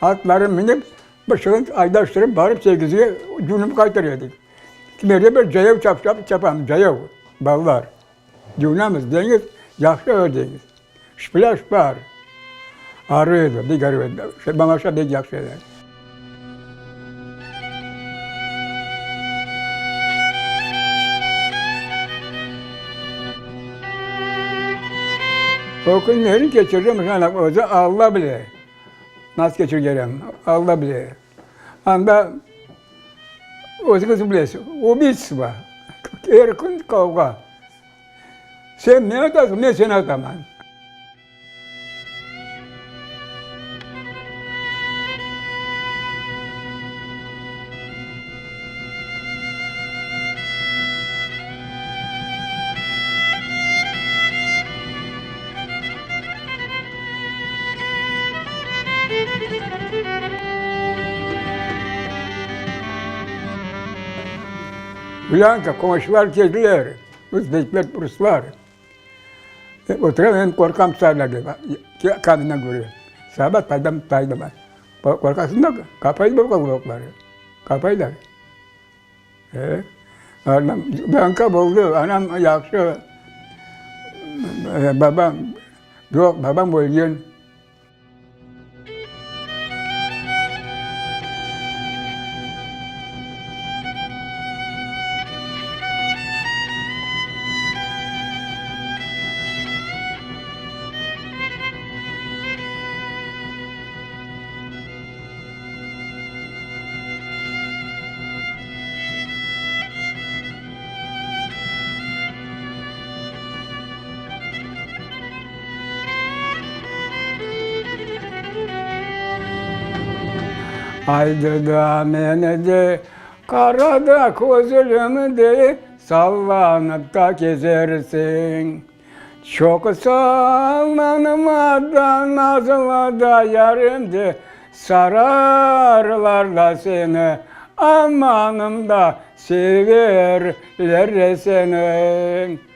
Atları minip, başını aydaştırıp, bağırıp sevgisiye cunup kaytarıyorduk. Kimleri bir cayav çapam, cayav, ballar. Cunamız deniz, yakşı ödeniz. Şpılaş var. Arıyordu, bir garıyordu. Bana şöyle bir yakşı eder. O günleri geçirdim, Allah bile. Nasıl geçireceğim, Allah bile. Anda o kız bilesin, o bilsin var. Erkin kavga. Sen ne atarsın, ne sen atamam. Blanka, komşular geldiler. Özbekler, Ruslar. Oturan ben korkam sarladı. Kadına görüyor. Sahabat paydım. Korkarsın da kapaydı bu kulakları. Kapaydılar. Anam, Blanka buldu. Anam yakşı. Babam, yok babam öldü. Haydi da menede, karada kozulümde, sallanıp da gezersin. Çok sallanmadan, nazıla yarımdı, sararlar da seni, amanım da severler seni.